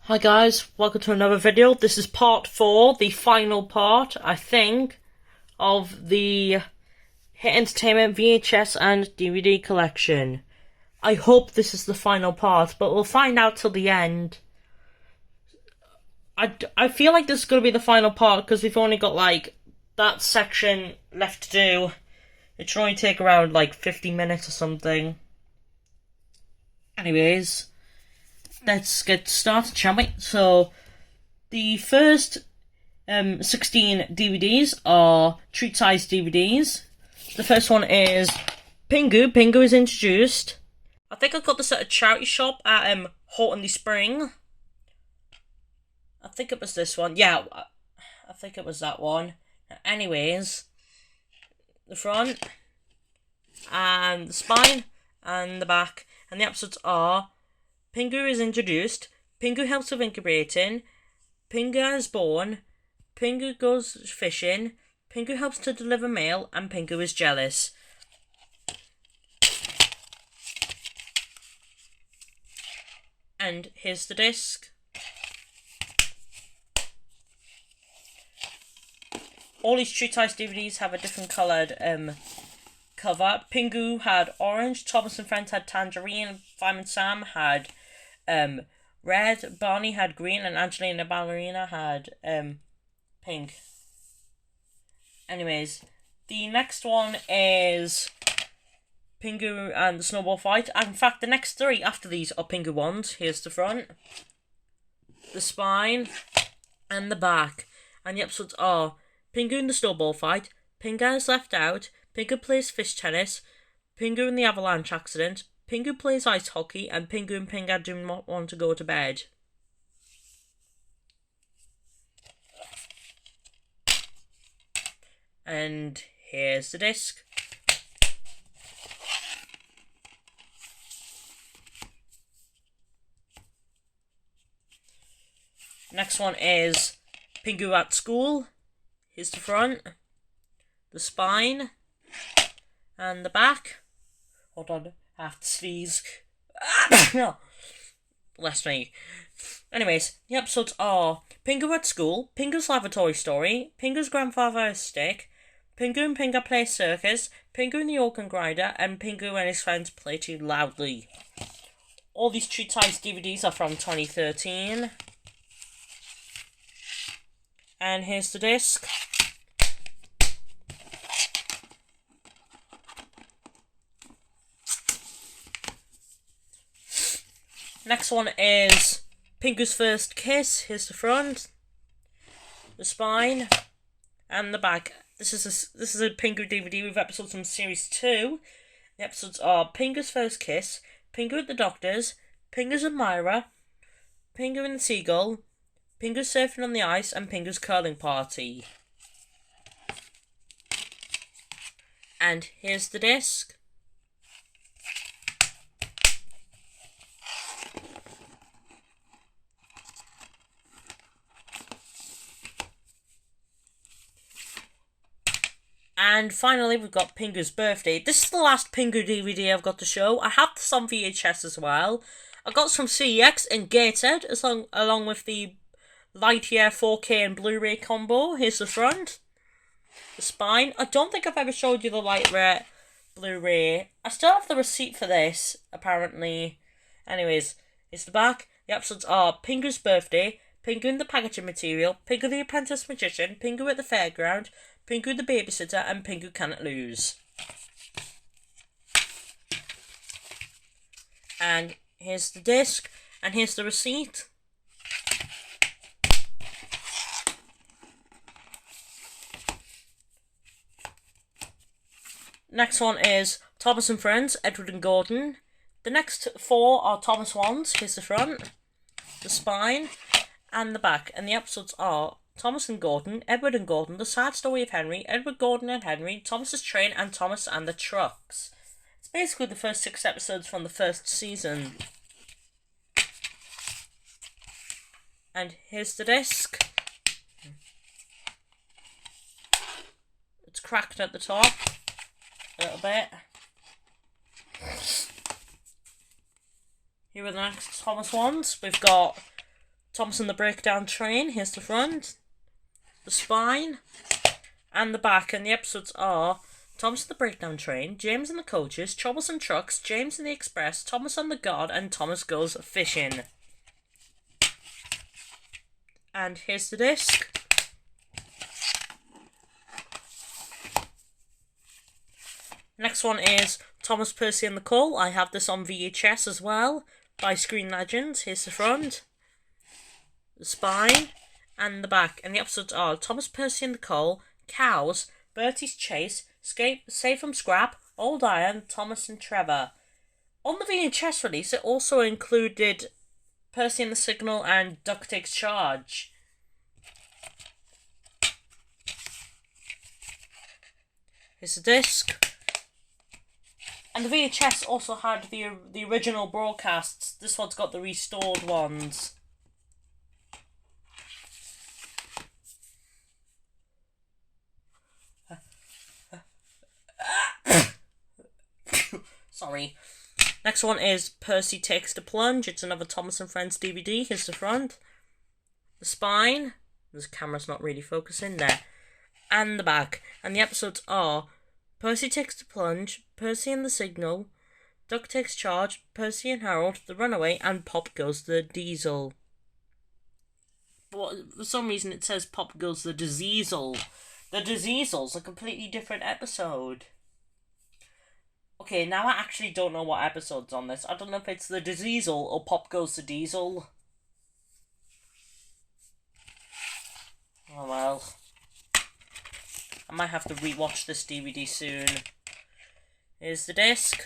Hi guys, welcome to another video. This is part 4, the final part, I think, of the Hit Entertainment VHS and DVD collection. I hope this is the final part, but we'll find out till the end. I feel like this is going to be the final part because we've only got like that section left to do. It should only take around like 50 minutes or something. Anyways, let's get started, shall we? So, the first 16 DVDs are treat-sized DVDs. The first one is Pingu. Pingu is introduced. I think I got this at a charity shop at Horton Spring. I think it was this one. Yeah, I think it was that one. Anyways, the front, and the spine, and the back. And the episodes are Pingu is introduced, Pingu helps with incubating, Pingu is born, Pingu goes fishing, Pingu helps to deliver mail, and Pingu is jealous. And here's the disc. All these treat-sized DVDs have a different coloured cover. Pingu had orange, Thomas and Friends had tangerine, Fireman Sam had red, Barney had green, and Angelina Ballerina had pink. Anyways, the next one is Pingu and the snowball fight. And in fact, the next 3 after these are Pingu ones. Here's the front, the spine, and the back. And the episodes are Pingu and the snowball fight, Pingu is left out, Pingu plays fish tennis, Pingu and the avalanche accident, Pingu plays ice hockey, and Pingu and Pingu do not want to go to bed. And here's the disc. Next one is Pingu at school. Here's the front, the spine, and the back. Hold on, I have to sneeze. No, bless me. Anyways, the episodes are Pingu at school, Pingu's laboratory story, Pingu's grandfather is sick, Pingu and Pingu play circus, Pingu and the organ grinder, and Pingu and his friends play too loudly. All these treat-sized DVDs are from 2013. And here's the disc. Next one is Pingu's first kiss. Here's the front, the spine, and the back. This is a Pingu DVD with episodes from series 2. The episodes are Pingu's first kiss, Pingu at the doctor's, Pingu's admirer, Pingu and the seagull, Pingu's surfing on the ice, and Pingu's curling party. And here's the disc. And finally, we've got Pingu's birthday. This is the last Pingu DVD I've got to show. I have this on VHS as well. I got some CEX and gated, along with the Lightyear 4K and Blu-ray combo. Here's the front, the spine. I don't think I've ever showed you the Lightyear Blu-ray. I still have the receipt for this, apparently. Anyways, here's the back. The episodes are Pingu's birthday, Pingu and the packaging material, Pingu the apprentice magician, Pingu at the fairground, Pingu the babysitter, and Pingu cannot lose. And here's the disc, and here's the receipt. Next one is Thomas and Friends, Edward and Gordon. The next 4 are Thomas ones. Here's the front, the spine, and the back. And the episodes are Thomas and Gordon, Edward and Gordon, The Sad Story of Henry, Edward Gordon and Henry, Thomas's Train, and Thomas and the Trucks. It's basically the first 6 episodes from the first season. And here's the disc. It's cracked at the top a little bit. Here are the next Thomas ones. We've got Thomas and the Breakdown Train. Here's the front, the spine, and the back. And the episodes are Thomas and the Breakdown Train, James and the Coaches, Troublesome Trucks, James and the Express, Thomas and the God, and Thomas Goes Fishing. And here's the disc. Next one is Thomas, Percy and the Cole. I have this on VHS as well, by Screen Legends. Here's the front, the spine, and the back. And the episodes are Thomas, Percy and the Cole, Cows, Bertie's Chase, Save from Scrap, Old Iron, Thomas and Trevor. On the VHS release, it also included Percy and the Signal and Duck Takes Charge. Here's the disc. And the VHS also had the original broadcasts. This one's got the restored ones. Sorry. Next one is Percy Takes the Plunge. It's another Thomas and Friends DVD. Here's the front, the spine. This camera's not really focusing there. And the back. And the episodes are Percy Takes the Plunge, Percy and the Signal, Duck Takes Charge, Percy and Harold, The Runaway, and Pop Goes the Diesel. But for some reason it says Pop Goes the Diesel. The Diesel's a completely different episode. Okay, now I actually don't know what episode's on this. I don't know if it's the Diesel or Pop Goes the Diesel. Oh well. I might have to rewatch this DVD soon. Here's the disc.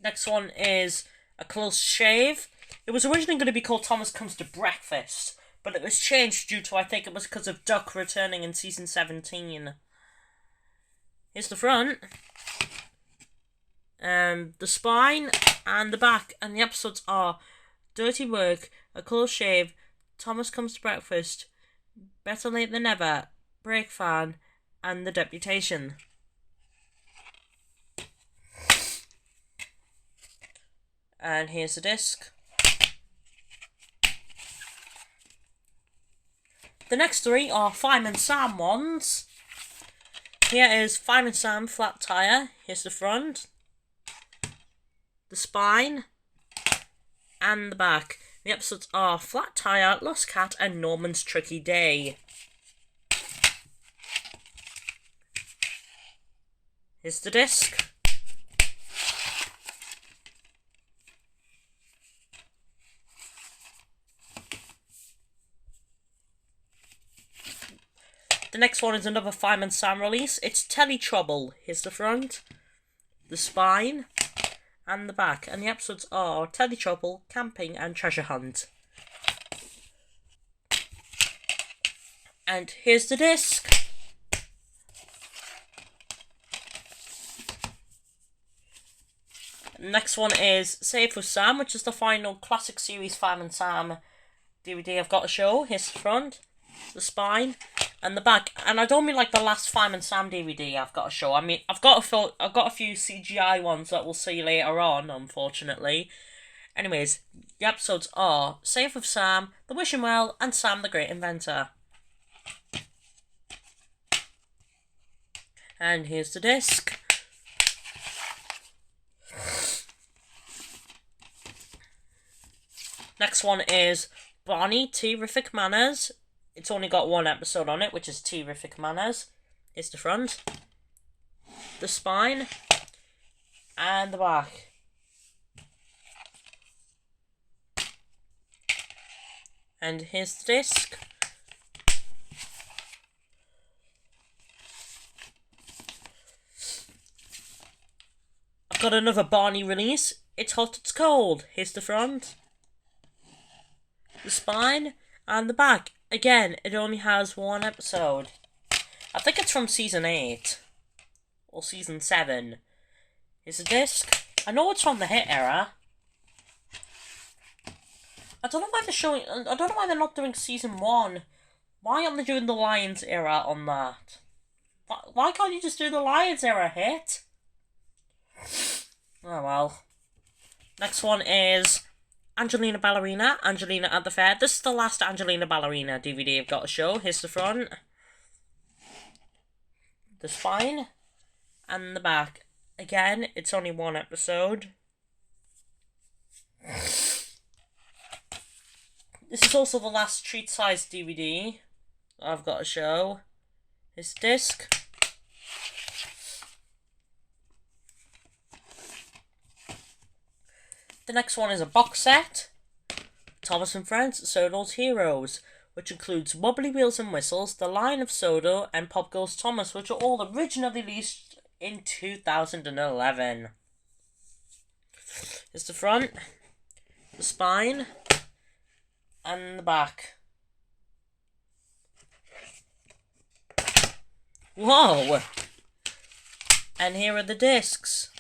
Next one is A Close Shave. It was originally going to be called Thomas Comes to Breakfast, but it was changed due to, I think it was because of Duck returning in season 17. Here's the front, the spine, and the back. And the episodes are Dirty Work, A Close Shave, Thomas Comes to Breakfast, Better Late Than Never, Break Fan, and The Deputation. And here's the disc. The next three are Fireman Sam ones. Here is Fireman Sam Flat Tire. Here's the front, the spine, and the back. The episodes are Flat Tire, Lost Cat, and Norman's Tricky Day. Here's the disc. The next one is another Fireman Sam release. It's Telly Trouble. Here's the front, the spine, and the back. And the episodes are Telly Trouble, Camping, and Treasure Hunt. And here's the disc. Next one is Save for Sam, which is the final classic series Fireman Sam DVD I've got to show. Here's the front, the spine, and the back. And I don't mean like the last Fireman Sam DVD I've got to show. I mean I've got a few CGI ones that we'll see later on, unfortunately. Anyways, the episodes are Save with Sam, The Wishing Well, and Sam the Great Inventor. And here's the disc. Next one is Barney, Terrific Manners. It's only got one episode on it, which is Terrific Manners. Here's the front, the spine, and the back. And here's the disc. I've got another Barney release. It's Hot, It's Cold. Here's the front, the spine, and the back. Again, it only has one episode. I think it's from season 8 or season 7. Here's the disc. I know it's from the hit era. I don't know why they're showing. I don't know why they're not doing season 1. Why aren't they doing the Lions era on that? Why can't you just do the Lions era hit? Oh well. Next one is Angelina Ballerina, Angelina at the Fair. This is the last Angelina Ballerina DVD I've got to show. Here's the front, the spine, and the back. Again, it's only one episode. This is also the last treat-sized DVD I've got to show. This disc. The next one is a box set, Thomas and Friends, Sodor's Heroes, which includes Wobbly Wheels and Whistles, The Line of Sodor, and Pop Goes Thomas, which are all originally released in 2011. Here's the front, the spine, and the back. Whoa! And here are the discs.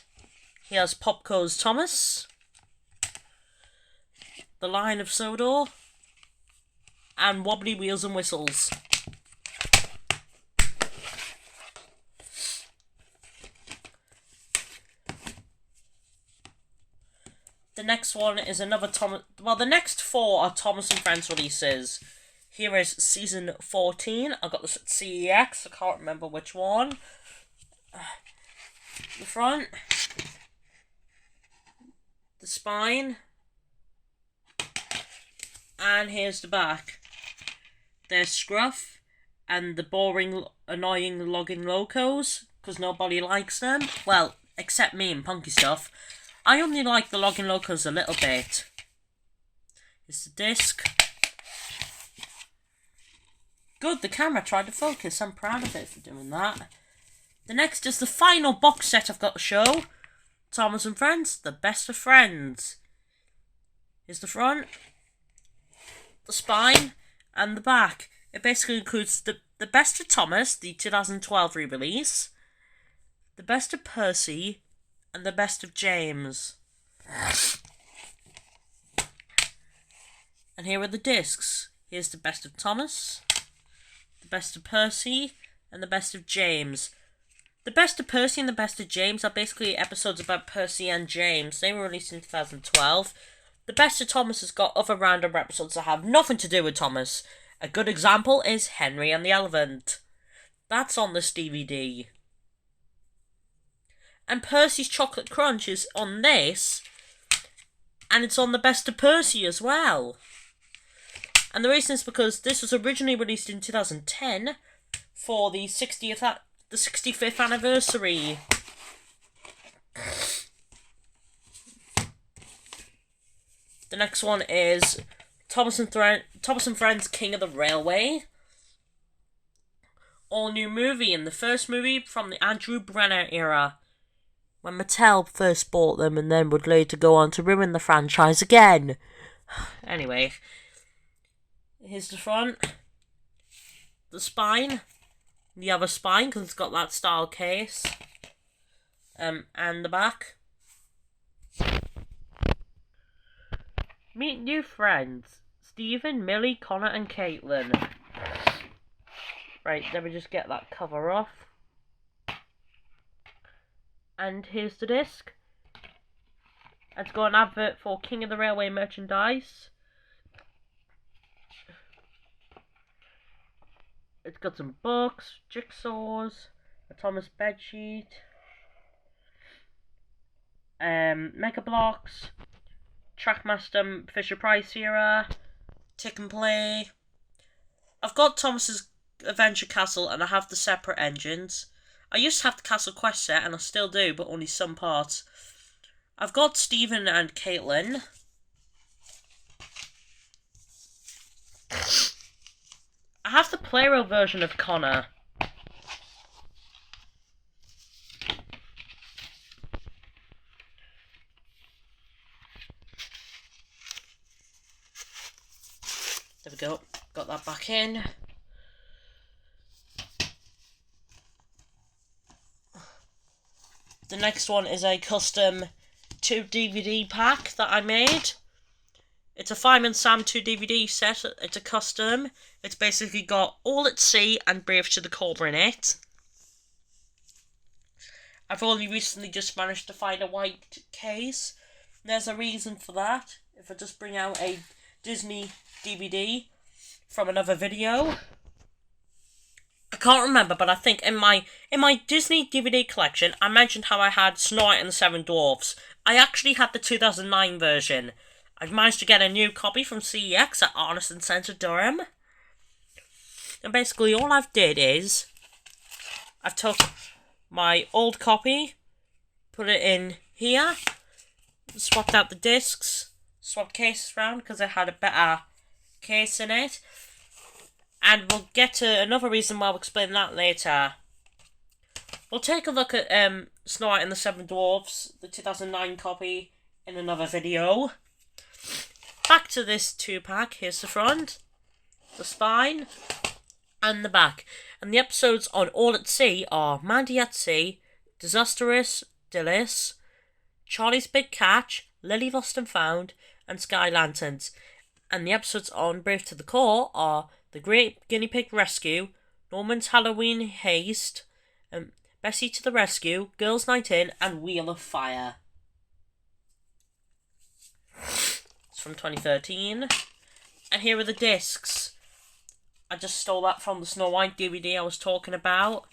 Here's Pop Goes Thomas, The Line of Sodor, and Wobbly Wheels and Whistles. The next one is another Thomas. Well, the next four are Thomas and Friends releases. Here is season 14. I got this at CEX. I can't remember which one. The front, the spine, and here's the back. There's Scruff and the boring, annoying logging locos, because nobody likes them. Well, except me and Punky Stuff. I only like the logging locos a little bit. Here's the disc. Good, the camera tried to focus. I'm proud of it for doing that. The next is the final box set I've got to show. Thomas and Friends, The Best of Friends. Here's the front, the spine, and the back. It basically includes the Best of Thomas, the 2012 re-release, The Best of Percy, and The Best of James. And here are the discs. Here's The Best of Thomas, The Best of Percy, and The Best of James. The Best of Percy and The Best of James are basically episodes about Percy and James. They were released in 2012. The Best of Thomas has got other random episodes that have nothing to do with Thomas. A good example is Henry and the Elephant. That's on this DVD. And Percy's Chocolate Crunch is on this. And it's on The Best of Percy as well. And the reason is because this was originally released in 2010 for the 65th anniversary. The next one is Thomas and Friends King of the Railway. All new movie, and the first movie from the Andrew Brenner era, when Mattel first bought them and then would later go on to ruin the franchise again. Anyway, here's the front, the spine, the other spine because it's got that style case, and the back. Meet new friends, Stephen, Millie, Connor, and Caitlin. Right, let me just get that cover off. And here's the disc. It's got an advert for King of the Railway merchandise. It's got some books, jigsaws, a Thomas bedsheet, Mega Blocks, Trackmaster Fisher Price era, Tick and Play. I've got Thomas's Adventure Castle and I have the separate engines. I used to have the Castle Quest set and I still do, but only some parts. I've got Stephen and Caitlin. I have the Playroll version of Connor. There we go. Got that back in. The next one is a custom 2 DVD pack that I made. It's a Fireman Sam 2 DVD set. It's a custom. It's basically got All at Sea and Brave to the Cobra in it. I've only recently just managed to find a white case. There's a reason for that. If I just bring out a Disney DVD from another video. I can't remember, but I think in my Disney DVD collection, I mentioned how I had Snow White and the Seven Dwarfs. I actually had the 2009 version. I've managed to get a new copy from CEX at Honest and Centre Durham. And basically all I've did is, I've took my old copy, put it in here, swapped out the discs, swapped cases around because it had a better case in it. And we'll get to another reason why I'll explain that later. We'll take a look at Snow White and the Seven Dwarfs, the 2009 copy, in another video. Back to this 2-pack. Here's the front, the spine, and the back. And the episodes on All at Sea are Mandy at Sea, Disastrous Dillis, Charlie's Big Catch, Lily Lost and Found, and Sky Lanterns. And the episodes on Brave to the Core are The Great Guinea Pig Rescue, Norman's Halloween Haste, Bessie to the Rescue, Girls' Night In, and Wheel of Fire. It's from 2013. And here are the discs. I just stole that from the Snow White DVD I was talking about.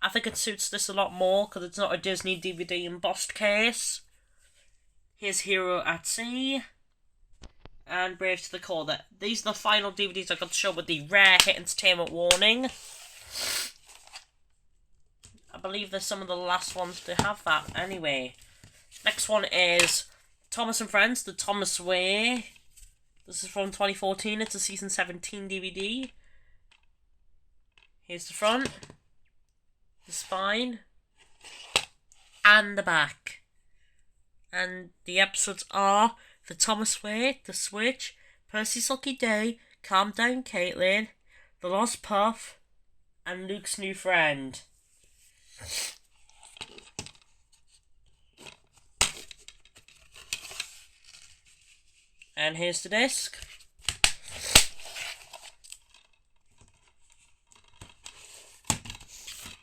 I think it suits this a lot more because it's not a Disney DVD embossed case. Here's Hero at Sea and Brave to the Core. These are the final DVDs I got to show with the rare hit entertainment warning. I believe they're some of the last ones to have that anyway. Next one is Thomas and Friends, The Thomas Way. This is from 2014. It's a season 17 DVD. Here's the front, the spine, and the back. And the episodes are The Thomas Way, The Switch, Percy's Lucky Day, Calm Down Caitlin, The Lost Puff, and Luke's New Friend. And here's the disc.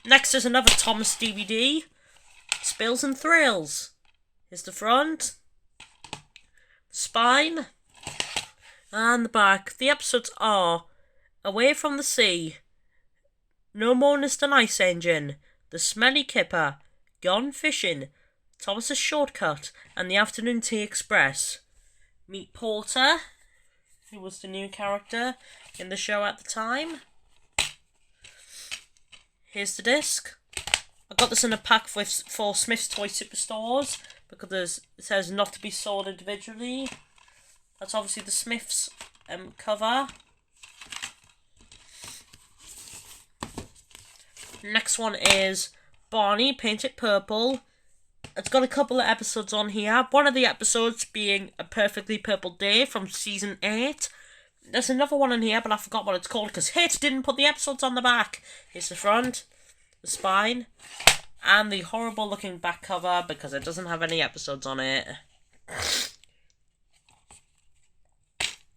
Next is another Thomas DVD, Spills and Thrills. Here's the front, the spine, and the back. The episodes are Away from the Sea, No More Mr. Nice Engine, The Smelly Kipper, Gone Fishing, Thomas's Shortcut, and The Afternoon Tea Express. Meet Porter, who was the new character in the show at the time. Here's the disc. I got this in a pack for Smith's Toy Superstores because it says not to be sold individually. That's obviously the Smiths cover. Next one is Barney, Paint It Purple. It's got a couple of episodes on here. One of the episodes being A Perfectly Purple Day from season 8. There's another one in here, but I forgot what it's called because Hit didn't put the episodes on the back. Here's the front, the spine, and the horrible looking back cover because it doesn't have any episodes on it.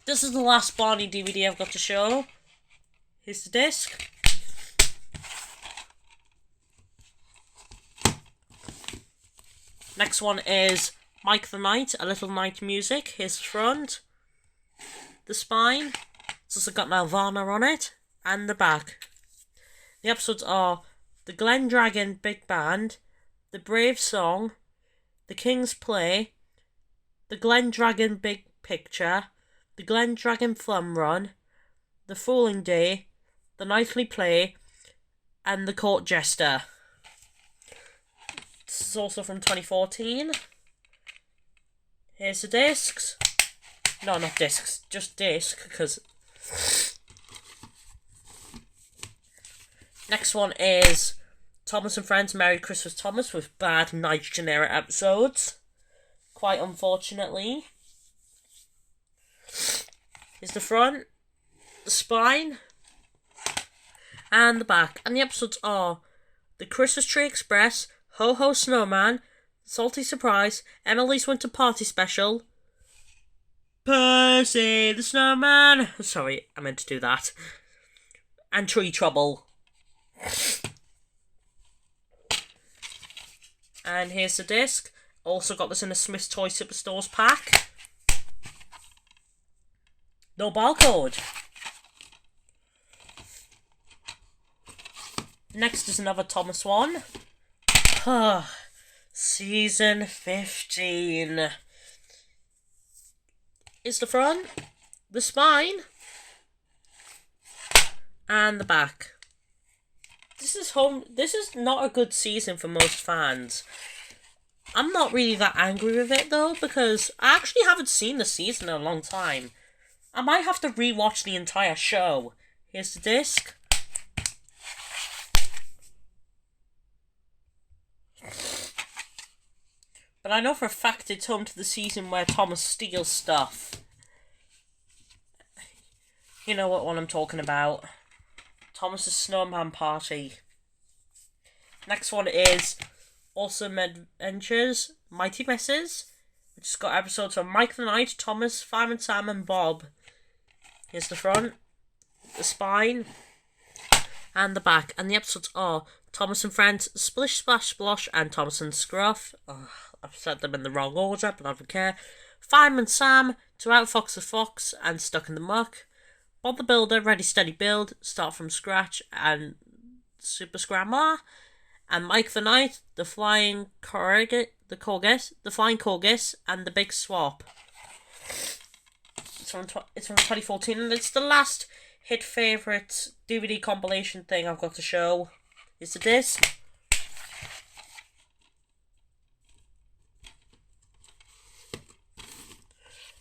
This is the last Barney DVD I've got to show. Here's the disc. Next one is Mike the Knight, A Little Night Music. Here's the front, the spine. It's also got Nirvana on it, and the back. The episodes are The Glen Dragon Big Band, The Brave Song, The King's Play, The Glen Dragon Big Picture, The Glen Dragon Flum Run, The Fooling Day, The Nightly Play, and The Court Jester. This is also from 2014. Here's the discs. No, not discs, just disc, because... Next one is Thomas and Friends Merry Christmas Thomas with bad nitrogen era episodes. Quite unfortunately. Here's the front, the spine, and the back. And the episodes are The Christmas Tree Express, Ho Ho Snowman, Salty Surprise, Emily's Winter Party Special, Percy the Snowman. Sorry, I meant to do that. And Tree Trouble. And here's the disc. Also got this in a Smith's Toy Superstores pack. No barcode. Next is another Thomas one. Season 15. Is the front, the spine, and the back. This is not a good season for most fans. I'm not really that angry with it though, because I actually haven't seen the season in a long time. I might have to rewatch the entire show. Here's the disc. But I know for a fact it's home to the season where Thomas steals stuff. You know what one I'm talking about. Thomas's Snowman Party. Next one is Awesome Adventures, Mighty Messes, which has got episodes from Mike the Knight, Thomas, Fireman Sam and Bob. Here's the front, the spine, and the back. And the episodes are Thomas and Friends, Splish Splash Splosh, and Thomas and Scruff. I've said them in the wrong order, but I don't care. Fireman Sam, To Out Fox the Fox, and Stuck in the Muck. Bob the Builder, Ready Steady Build, Start from Scratch, and Super Scrambler. And Mike the Knight, The Flying Corgis, and The Big Swap. It's from 2014, and it's the last hit favourite DVD compilation thing I've got to show. Is the disc.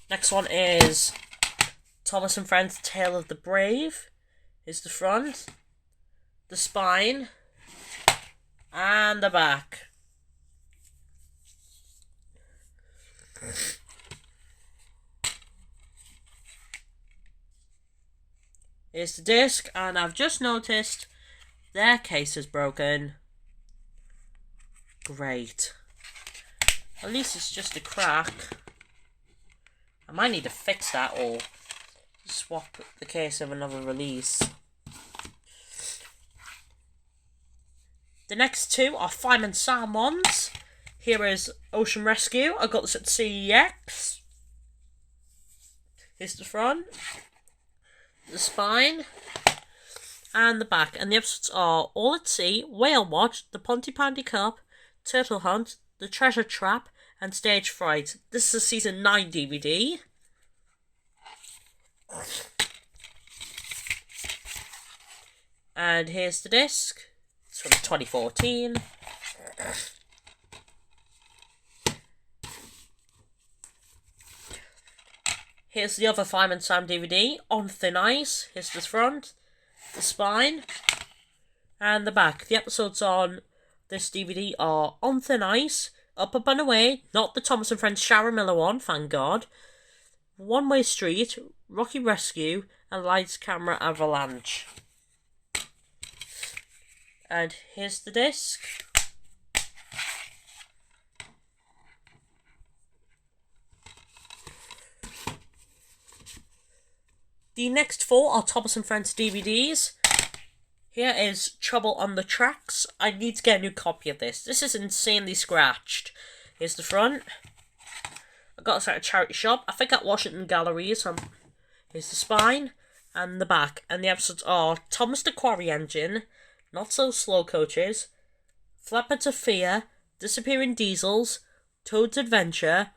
Next one is Thomas and Friends Tale of the Brave. Is the front, the spine, and the back. Here's the disc, and I've just noticed their case is broken. Great. At least it's just a crack. I might need to fix that or swap the case of another release. The next two are Fireman Sam ones. Here is Ocean Rescue. I got this at CEX. Here's the front, the spine, and the back. And the episodes are All at Sea, Whale Watch, The Pontypandy Cup, Turtle Hunt, The Treasure Trap, and Stage Fright. This is a Season 9 DVD. And here's the disc. It's from 2014. Here's the other Fireman Sam DVD, On Thin Ice. Here's the front, the spine, and the back. The episodes on this DVD are On Thin Ice, Up and Away, not the Thomas and Friends Shara Miller one, thank God, One Way Street, Rocky Rescue, and Lights Camera Avalanche. And here's the disc. The next four are Thomas and Friends DVDs. Here is Trouble on the Tracks. I need to get a new copy of this. This is insanely scratched. Here's the front. I got this at a charity shop. I think at Washington Galleries. Here's the spine and the back. And the episodes are Thomas the Quarry Engine, Not So Slow Coaches, Flapper to Fear, Disappearing Diesels, Toad's Adventure,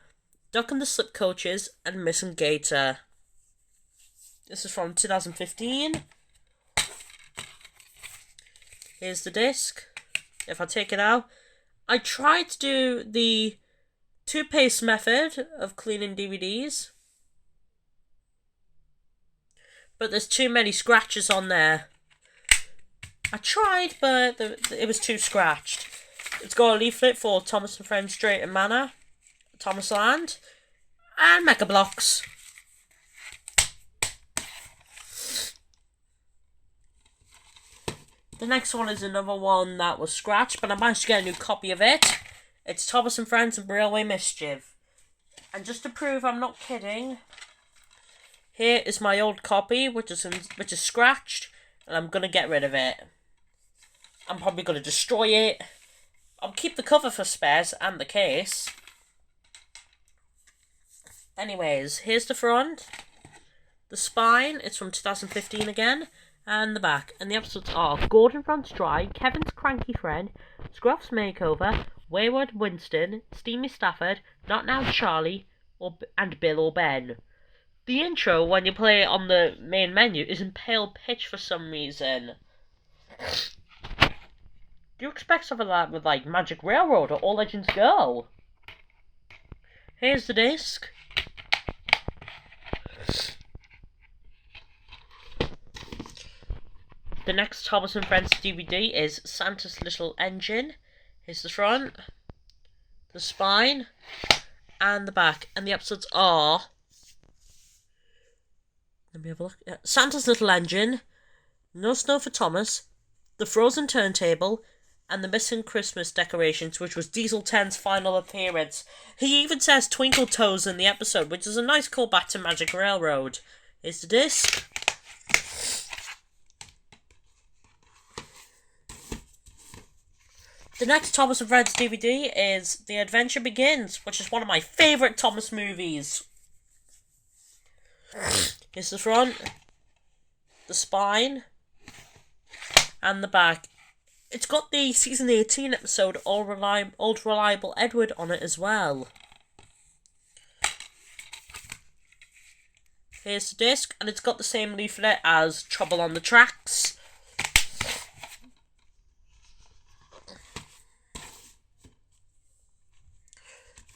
Duck and the Slip Coaches, and Missing Gator. This is from 2015. Here's the disc. If I take it out, I tried to do the toothpaste method of cleaning DVDs, but there's too many scratches on there. I tried, but it was too scratched. It's got a leaflet for Thomas and Friends Drayton Manor, Thomas Land, and Mega Bloks. The next one is another one that was scratched, but I managed to get a new copy of it. It's Thomas and Friends and Railway Mischief. And just to prove I'm not kidding, here is my old copy, which is scratched, and I'm gonna get rid of it. I'm probably gonna destroy it, I'll keep the cover for spares and the case. Anyways, here's the front. The spine, it's from 2015 again. And the back. And the episodes are Gordon Runs Dry, Kevin's Cranky Friend, Scruff's Makeover, Wayward Winston, Steamy Stafford, Not Now Charlie, and Bill or Ben. The intro, when you play it on the main menu, is in pale pitch for some reason. Do you expect something like that with, like, Magic Railroad or All Legends Go? Here's the disc. The next Thomas and Friends DVD is Santa's Little Engine. Here's the front, the spine, and the back. And the episodes are... Let me have a look. Santa's Little Engine, No Snow for Thomas, The Frozen Turntable, and The Missing Christmas Decorations, which was Diesel 10's final appearance. He even says Twinkle Toes in the episode, which is a nice callback to Magic Railroad. Here's the disc. The next Thomas and Friends DVD is The Adventure Begins, which is one of my favourite Thomas movies. Here's the front, the spine, and the back. It's got the season 18 episode Old Reliable Edward on it as well. Here's the disc, and it's got the same leaflet as Trouble on the Tracks.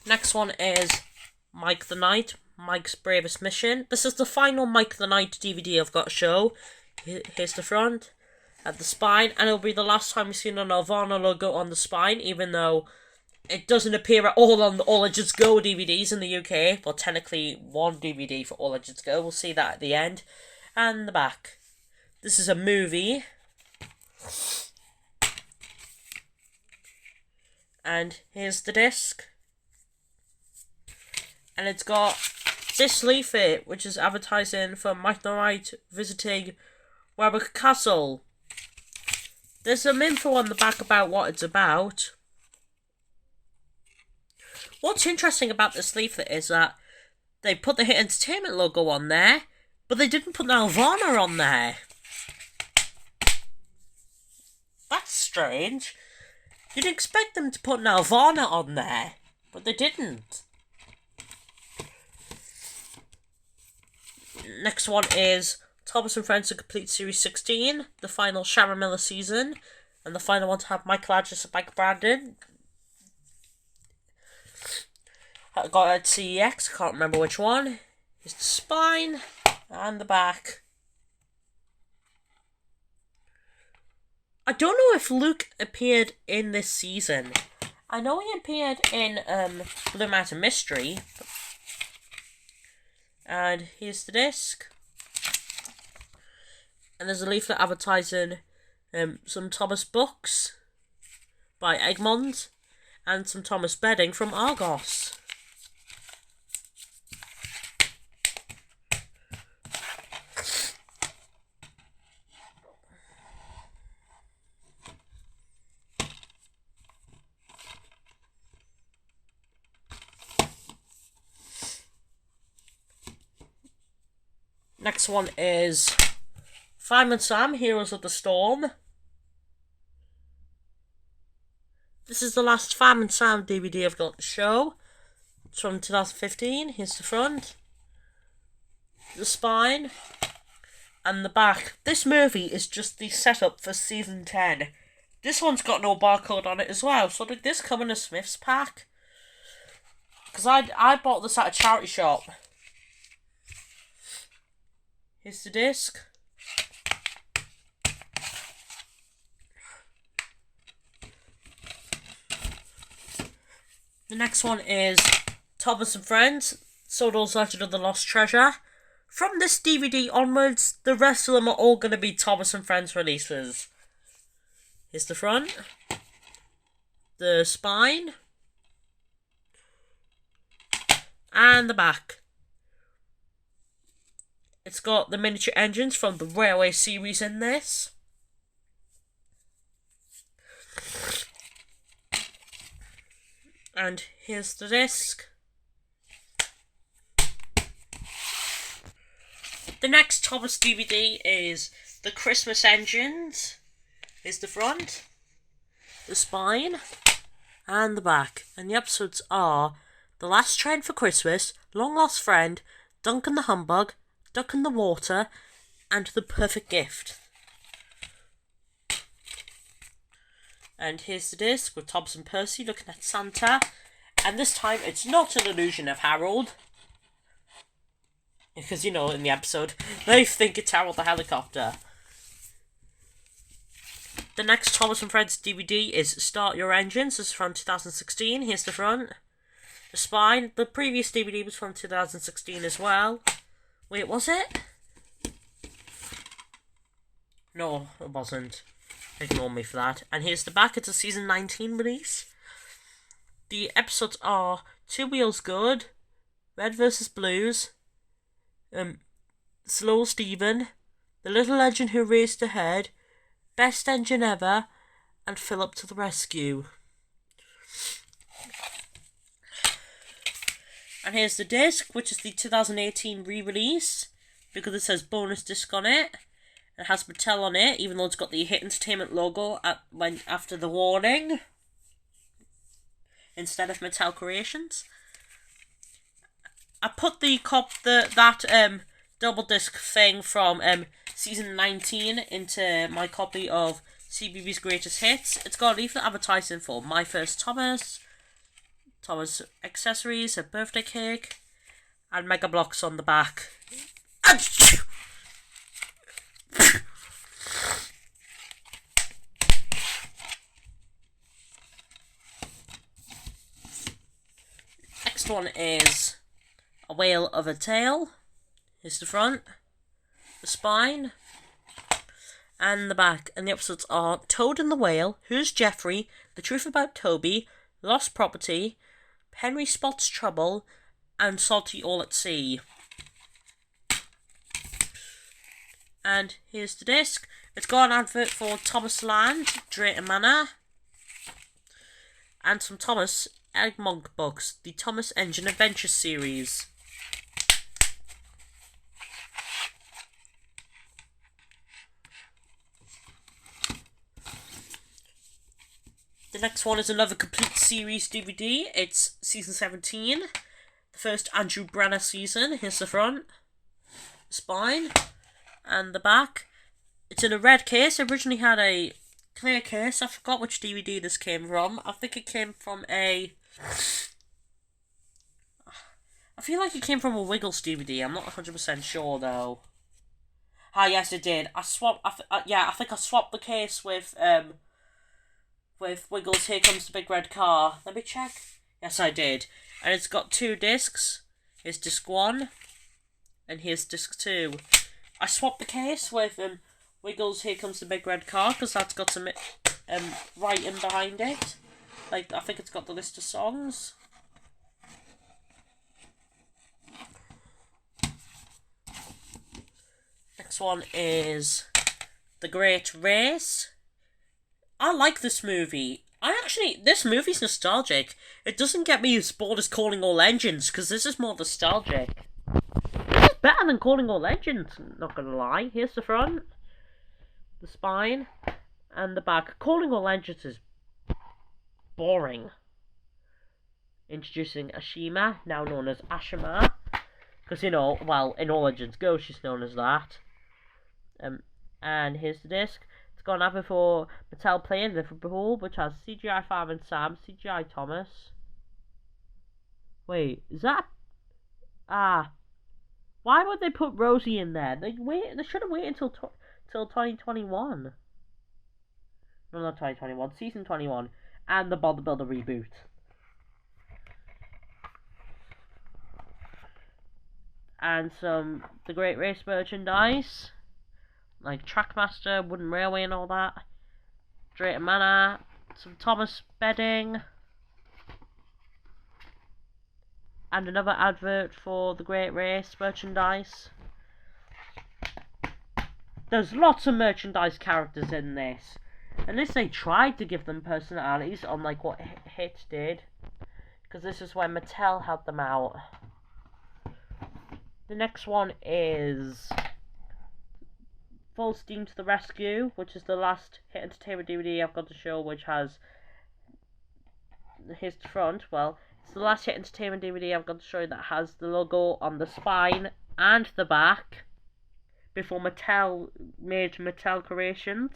Next one is Mike the Knight, Mike's Bravest Mission. This is the final Mike the Knight DVD I've got to show. Here's the front, at the spine, and it'll be the last time we've seen a Nirvana logo on the spine, even though it doesn't appear at all on the All Legends Go DVDs in the UK. Well, technically one DVD for All Legends Go. We'll see that at the end. And the back. This is a movie. And here's the disc. And it's got this leaflet, which is advertising for Mike the Knight visiting Warwick Castle. There's some info on the back about what it's about. What's interesting about this leaflet is that they put the Hit Entertainment logo on there, but they didn't put Nirvana on there. That's strange. You'd expect them to put Nirvana on there, but they didn't. Next one is Thomas and Friends: The Complete Series 16, the final Sharon Miller season, and the final one to have Michael Adgers and Mike Brandon. I got it at CEX, I can't remember which one. Here's the spine and the back. I don't know if Luke appeared in this season. I know he appeared in Blue Mountain Mystery. And here's the disc. And there's a leaflet advertising some Thomas books by Egmont and some Thomas bedding from Argos. Next one is Fireman Sam, Heroes of the Storm. This is the last Fireman Sam DVD I've got to show. It's from 2015. Here's the front, the spine, and the back. This movie is just the setup for season 10. This one's got no barcode on it as well. So did this come in a Smith's pack? Because I bought this at a charity shop. Here's the disc. The next one is Thomas and Friends, Sodor's Legend of the Lost Treasure. From this DVD onwards, the rest of them are all going to be Thomas and Friends releases. Here's the front, the spine, and the back. It's got the miniature engines from the Railway series in this. And here's the disc. The next Thomas DVD is the Christmas Engines. Here's the front, the spine, and the back. And the episodes are The Last Train for Christmas, Long Lost Friend, Duncan the Humbug, Duck in the Water, and The Perfect Gift. And here's the disc with Thomas and Percy looking at Santa. And this time it's not an illusion of Harold. Because, in the episode, they think it's Harold the helicopter. The next Thomas and Friends DVD is Start Your Engines. This is from 2016. Here's the front. The spine. The previous DVD was from 2016 as well. Wait, was it? No, it wasn't. Ignore me for that. And here's the back. It's a season 19 release. The episodes are Two Wheels Good, Red vs. Blues, Slow Steven, The Little Legend Who Raced Ahead, Best Engine Ever, and Philip to the Rescue. And here's the disc, which is the 2018 re-release, because it says bonus disc on it. It has Mattel on it, even though it's got the Hit Entertainment logo after the warning, instead of Mattel Creations. I put that double disc thing from season 19 into my copy of CBeebies Greatest Hits. It's got a leaflet advertising for My First Thomas, Thomas accessories, a birthday cake, and Mega Blocks on the back. Next one is A Whale of a Tale. Here's the front, the spine, and the back. And the episodes are Toad and the Whale, Who's Jeffrey, The Truth About Toby, Lost Property, Henry Spots Trouble, and Salty All at Sea. And here's the disc. It's got an advert for Thomas Land, Drayton Manor, and some Thomas Egmont books, the Thomas Engine Adventure series. The next one is another complete series DVD. It's season 17, the first Andrew Brenner season. Here's the front, the spine, and the back. It's in a red case. It originally had a clear case. I forgot which DVD this came from. I think it came from I feel like it came from a Wiggles DVD. I'm not 100% sure though. Ah, yes, it did. I think I swapped the case with Wiggles' Here Comes the Big Red Car. Let me check. Yes, I did. And it's got two discs. Here's disc 1, and here's disc 2. I swapped the case with Wiggles' Here Comes the Big Red Car, because that's got some writing behind it. Like, I think it's got the list of songs. Next one is The Great Race. I like this movie. This movie's nostalgic. It doesn't get me as bored as Calling All Engines, because this is more nostalgic. It's better than Calling All Engines, not gonna lie. Here's the front, the spine, and the back. Calling All Engines is boring. Introducing Ashima, now known as Ashima, because in All Legends Go, she's known as that. And here's the disc. It's got an advert for Mattel playing Liverpool, which has CGI Fireman Sam, CGI Thomas. Wait, is that? Why would they put Rosie in there? They should have waited until 2021. No, not 2021. Season 21, and the Bodybuilder reboot. And some The Great Race merchandise, like Trackmaster, Wooden Railway and all that. Drayton Manor, some Thomas bedding, and another advert for The Great Race merchandise. There's lots of merchandise characters in this. At least they tried to give them personalities, unlike what Hit did. because this is when Mattel had them out. The next one is Full Steam to the Rescue, which is the last Hit Entertainment DVD I've got to show, which has, here's the front, well, it's the last Hit Entertainment DVD I've got to show you that has the logo on the spine and the back, before Mattel made Mattel Creations.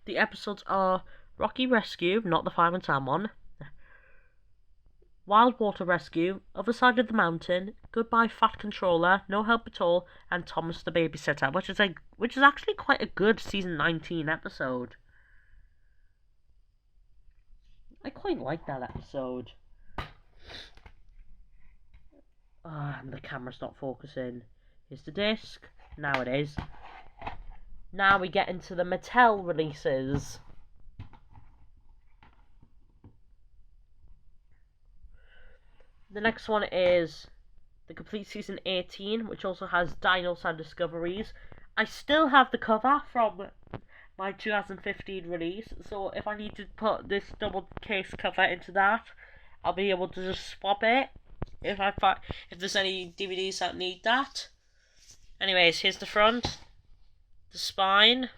The episodes are Rocky Rescue, not the Fireman Sam one, Wild Water Rescue, Other Side of the Mountain, Goodbye Fat Controller, No Help at All, and Thomas the Babysitter, which is actually quite a good season 19 episode. I quite like that episode. And the camera's not focusing. Here's the disc. Now it is. Now we get into the Mattel releases. The next one is the complete season 18, which also has Dinosaur Discoveries. I still have the cover from my 2015 release, so if I need to put this double case cover into that, I'll be able to just swap it if there's any DVDs that need that. Anyways, here's the front, the spine,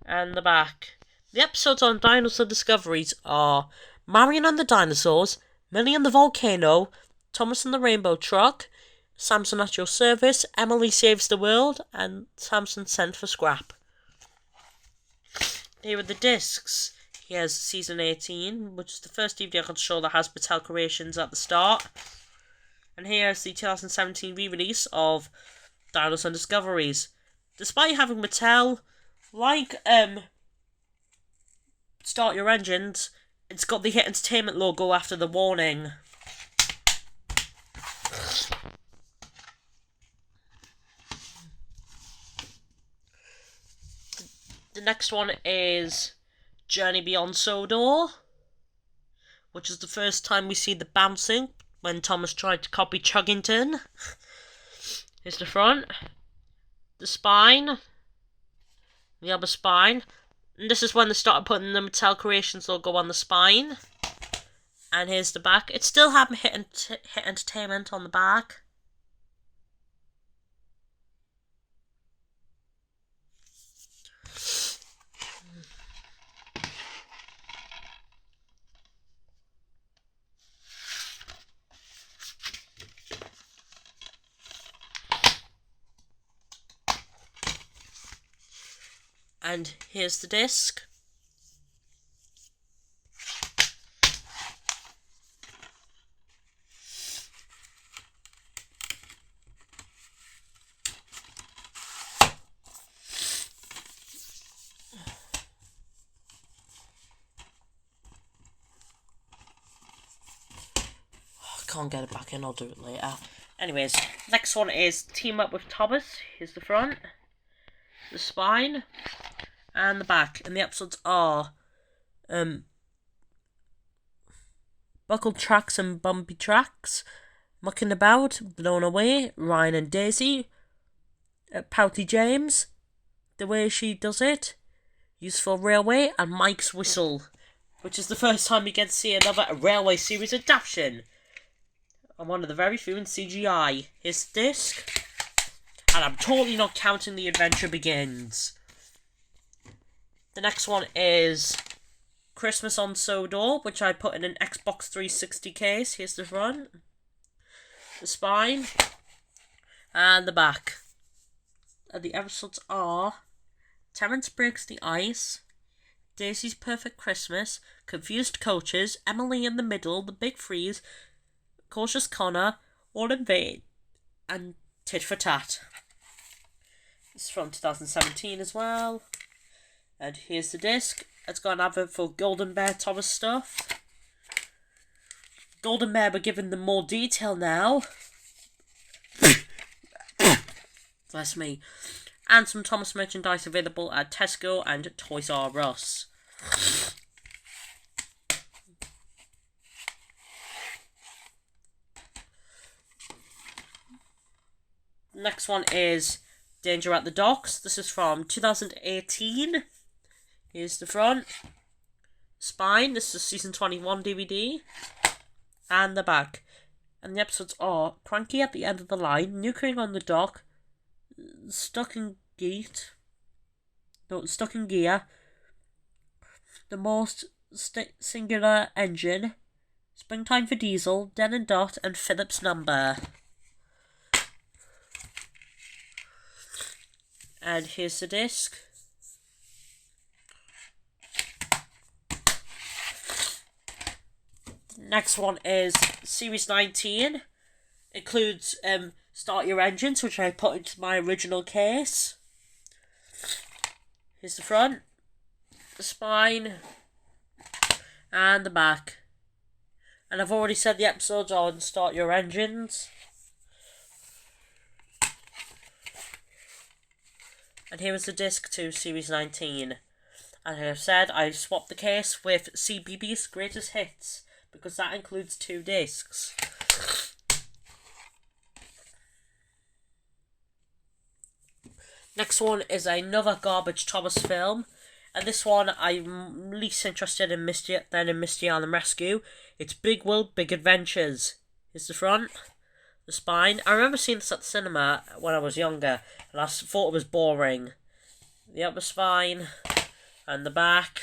and the back. The episodes on Dinosaur Discoveries are Marion and the Dinosaurs, Millie and the Volcano, Thomas and the Rainbow Truck, Samson at Your Service, Emily Saves the World, and Samson Sent for Scrap. Here are the discs. Here's season 18, which is the first DVD I can show that has Mattel Creations at the start. And here's the 2017 re-release of Dinosaur Discoveries. Despite having Mattel, like Start Your Engines, it's got the Hit Entertainment logo after the warning. The next one is Journey Beyond Sodor, which is the first time we see the bouncing when Thomas tried to copy Chuggington. Here's the front, the spine, the other spine, and this is when they started putting the Mattel Creations logo on the spine. And here's the back. It still had Hit Entertainment on the back. And here's the disc. Can't get it back in, I'll do it later. Anyways, next one is Team Up with Thomas. Here's the front, the spine, and the back. And the episodes are Buckled Tracks and Bumpy Tracks, Mucking About, Blown Away, Ryan and Daisy, Pouty James, The Way She Does It, Useful Railway, and Mike's Whistle, which is the first time we get to see another Railway series adaptation. I'm one of the very few in CGI. Here's the disc. And I'm totally not counting The Adventure Begins. The next one is Christmas on Sodor, which I put in an Xbox 360 case. Here's the front, the spine, and the back. And the episodes are Terrence Breaks the Ice, Daisy's Perfect Christmas, Confused Coaches, Emily in the Middle, The Big Freeze, Cautious Connor, All in Vain, and Tit for Tat. It's from 2017 as well. And here's the disc. It's got an advert for Golden Bear Thomas stuff. Golden Bear, but giving them more detail now. Bless me. And some Thomas merchandise available at Tesco and Toys R Us. Next one is Danger at the Docks. This is from 2018. Here's the front, spine. This is season 21 DVD. And the back. And the episodes are Cranky at the End of the Line, Nuclearing on the Dock, Stuck in Gear, The Most Singular Engine, Springtime for Diesel, Den and Dot, and Philip's Number. And here's the disc. Next one is Series 19. Includes Start Your Engines, which I put into my original case. Here's the front, the spine, and the back. And I've already said the episodes on Start Your Engines. And here is the disc to Series 19. And I've said I swapped the case with CBB's Greatest Hits, because that includes 2 discs. Next one is another Garbage Thomas film. And this one I'm least interested in Misty Island Rescue. It's Big World, Big Adventures. Here's the front, the spine. I remember seeing this at the cinema when I was younger, and I thought it was boring. The upper spine, and the back.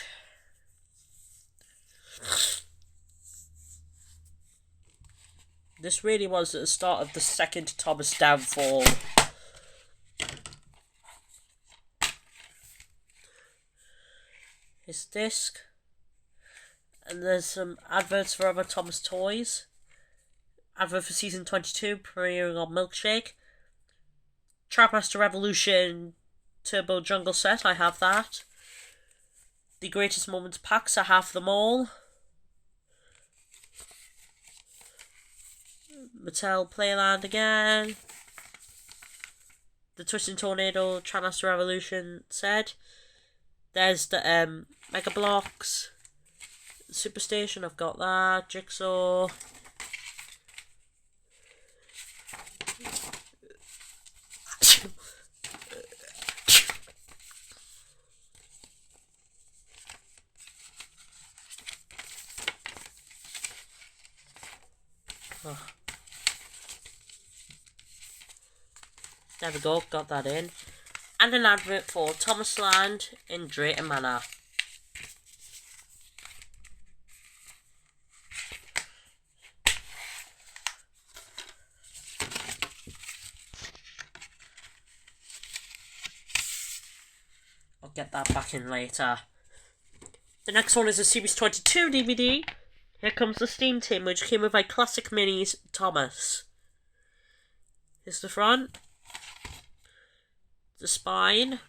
This really was the start of the second Thomas downfall. His disc. And there's some adverts for other Thomas toys. Advert for season 22, premiering on Milkshake. Trackmaster Revolution Turbo Jungle set, I have that. The Greatest Moments packs, I have them all. Mattel Playland again. The Twisting Tornado Trackmaster Revolution set. There's the Mega Blocks. Superstation, I've got that. Jigsaw. Oh. There we go, got that in. And an advert for Thomas Land in Drayton Manor. I'll get that back in later. The next one is a Series 22 DVD. Here comes the Steam Tin, which came with a Classic Minis Thomas. Here's the front, the spine,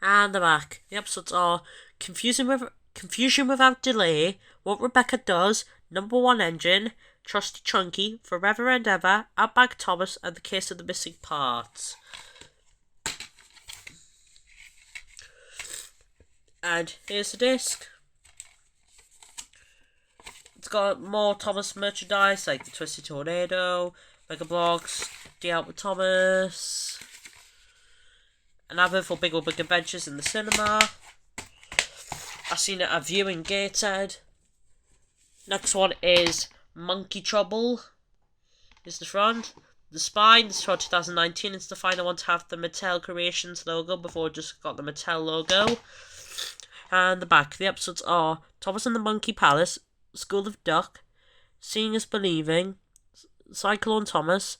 and the back. The episodes are Confusion Without Delay, What Rebecca Does, Number 1 Engine, Trusty Chunky, Forever and Ever, Outback Thomas, and The Case of the Missing Parts. And here's the disc. It's got more Thomas merchandise, like the Twisted Tornado, Mega Blocks, The Out with Thomas, an advert for Big World Big Adventures in the cinema. I've seen it at Viewing Gateshead. Next one is Monkey Trouble. Here's the front. The spine, this is for 2019. It's the final one to have the Mattel Creations logo before it just got the Mattel logo. And the back. The episodes are Thomas and the Monkey Palace, School of Duck, Seeing is Believing, Cyclone Thomas,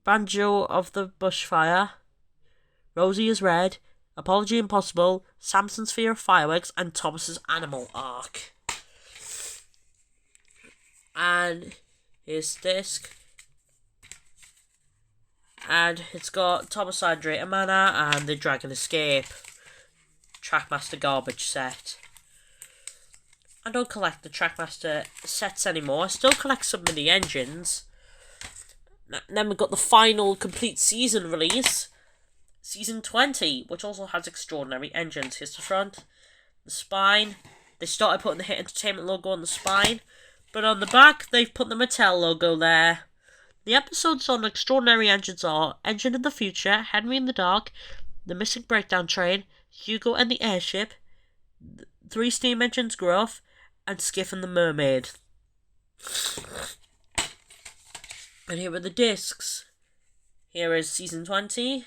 Banjo of the Bushfire, Rosie is Red, Apology Impossible, Samson's Fear of Fireworks, and Thomas's Animal Arc. And here's the disc. And it's got Thomas and Drayton Manor and the Dragon Escape Trackmaster Garbage set. I don't collect the Trackmaster sets anymore. I still collect some of the engines. Then we've got the final complete season release, Season 20, which also has extraordinary engines. Here's the front, the spine. They started putting the Hit Entertainment logo on the spine, but on the back, they've put the Mattel logo there. The episodes on extraordinary engines are Engine of the Future, Henry in the Dark, The Missing Breakdown Train, Hugo and the Airship, 3 Steam Engines Gruff, and Skiff and the Mermaid. And here are the discs. Here is Season 20,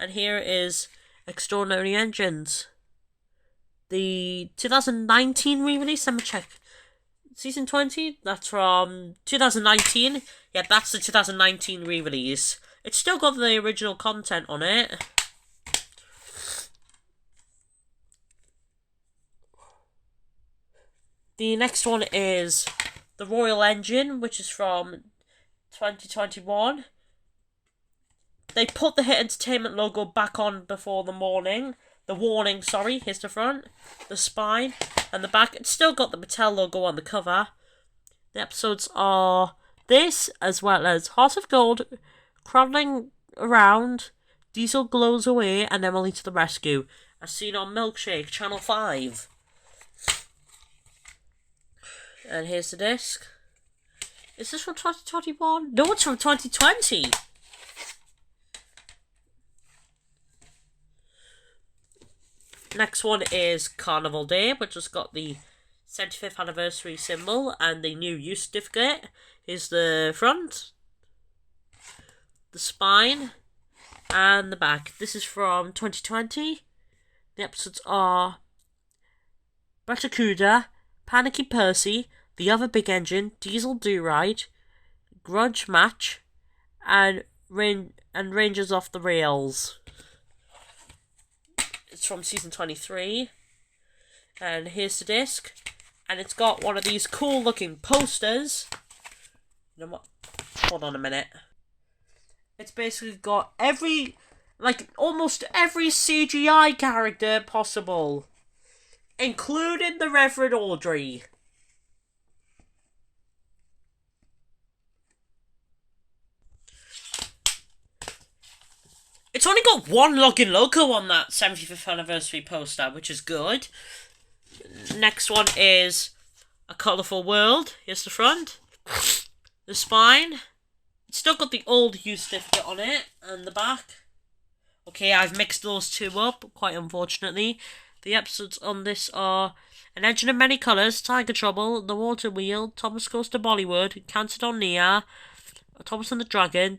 and here is Extraordinary Engines. The 2019 re-release, let me check. Season 20, that's from 2019. Yeah, that's the 2019 re-release. It's still got the original content on it. The next one is the Royal Engine, which is from 2021. They put the Hit Entertainment logo back on before the warning. Here's the front, the spine, and the back. It's still got the Mattel logo on the cover. The episodes are this, as well as Heart of Gold, Crawling Around, Diesel Glows Away, and Emily to the Rescue, as seen on Milkshake, Channel 5. And here's the disc. Is this from 2021? No, it's from 2020. Next one is Carnival Day, which has got the 75th anniversary symbol and the new use certificate. Here's the front, the spine, and the back. This is from 2020. The episodes are Barracuda, Panicky Percy, The Other Big Engine, Diesel Do-Right, Grudge Match, and Rangers Off the Rails. It's from season 23. And here's the disc. And it's got one of these cool looking posters. You know what? Hold on a minute. It's basically got almost every CGI character possible, including the Reverend Audrey. It's only got one login logo on that 75th anniversary poster, which is good. Next one is A Colourful World. Here's the front. The spine. It's still got the old use certificate on it, and the back. Okay, I've mixed those two up, quite unfortunately. The episodes on this are An Engine of Many Colours, Tiger Trouble, The Water Wheel, Thomas Goes to Bollywood, Counted on Nia, Thomas and the Dragon,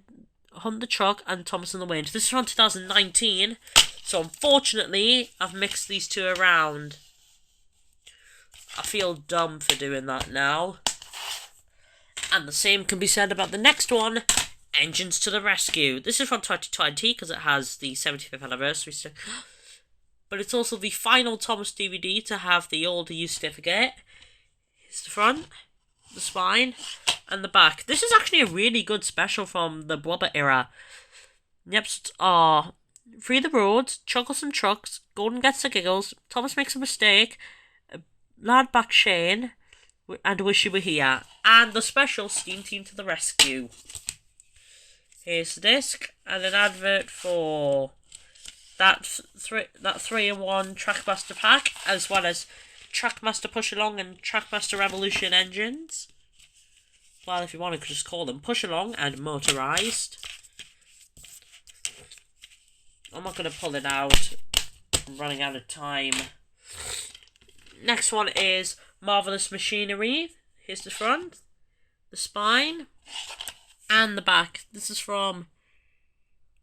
Hunt the Truck, and Thomas and the Wind. This is from 2019, so unfortunately, I've mixed these two around. I feel dumb for doing that now. And the same can be said about the next one, Engines to the Rescue. This is from 2020, because it has the 75th anniversary. But it's also the final Thomas DVD to have the old use certificate. Here's the front, the spine, and the back. This is actually a really good special from the Blubber era. The episodes are Free the Roads, Troublesome Trucks, Golden Gets the Giggles, Thomas Makes a Mistake, Lad Back Shane, and Wish You Were Here. And the special Steam Team to the Rescue. Here's the disc and an advert for that 3-in-1 Trackmaster pack, as well as Trackmaster Push Along and Trackmaster Revolution engines. Well, if you want to just call them Push Along and Motorized. I'm not going to pull it out. I'm running out of time. Next one is Marvelous Machinery. Here's the front, the spine, and the back. This is from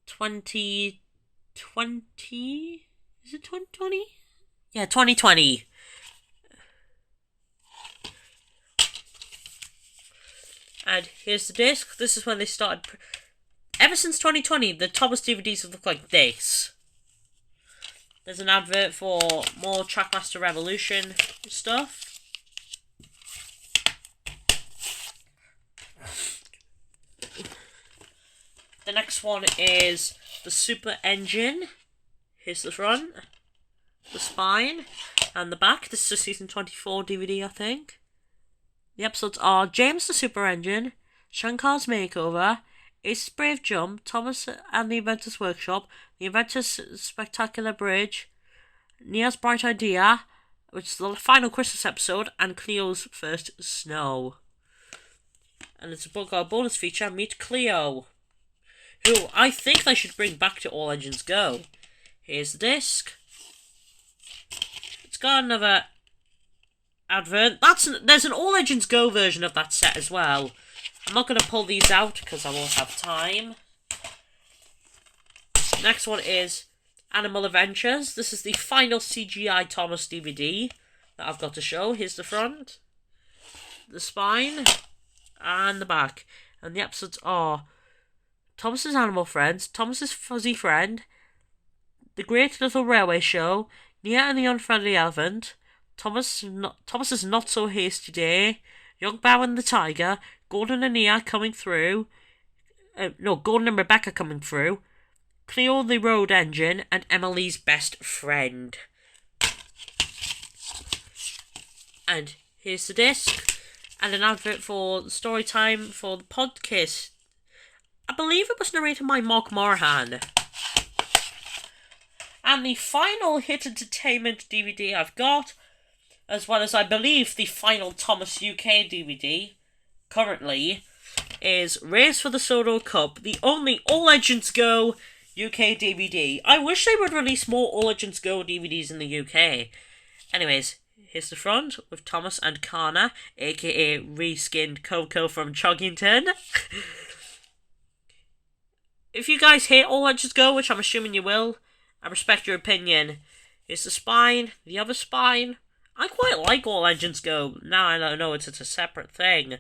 2020. Is it 2020? Yeah, 2020. And here's the disc. This is when they started. Ever since 2020, the Thomas DVDs have looked like this. There's an advert for more Trackmaster Revolution stuff. The next one is the Super Engine. Here's the front, the spine, and the back. This is a season 24 DVD, I think. The episodes are James the Super Engine, Shankar's Makeover, Ace's Brave Jump, Thomas and the Inventor's Workshop, the Inventor's Spectacular Bridge, Nia's Bright Idea, which is the final Christmas episode, and Cleo's First Snow. And it's a bonus feature, Meet Cleo, who I think they should bring back to All Engines Go. Here's the disc, got another advert. There's an All Legends Go version of that set as well. I'm not going to pull these out because I won't have time. Next one is Animal Adventures. This is the final CGI Thomas DVD that I've got to show. Here's the front, the spine, and the back. And the episodes are Thomas's Animal Friends, Thomas's Fuzzy Friend, The Great Little Railway Show, Nia and the Unfriendly Elephant, Thomas's Not So Hasty Day, Young Bao and the Tiger, Gordon and Nia coming through, Gordon and Rebecca coming through, Cleo the Road Engine, and Emily's Best Friend. And here's the disc, and an advert for story time for the podcast. I believe it was narrated by Mark Morahan. And the final Hit Entertainment DVD I've got, as well as I believe the final Thomas UK DVD, currently, is Race for the Sodor Cup, the only All Legends Go UK DVD. I wish they would release more All Legends Go DVDs in the UK. Anyways, here's the front with Thomas and Kana, aka reskinned Coco from Chuggington. If you guys hate All Legends Go, which I'm assuming you will, I respect your opinion. Here's the spine, the other spine. I quite like All Legends Go. Now I don't know it's a separate thing.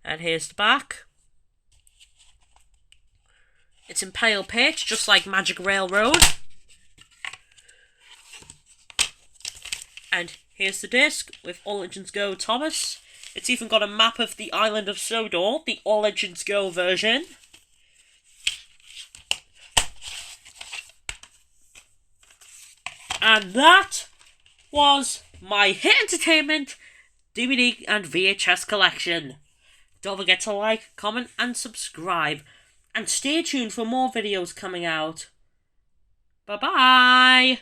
And here's the back. It's in pale pitch, just like Magic Railroad. And here's the disc with All Legends Go Thomas. It's even got a map of the island of Sodor, the All Legends Go version. And that was my Hit Entertainment DVD and VHS collection. Don't forget to like, comment, and subscribe. And stay tuned for more videos coming out. Bye-bye!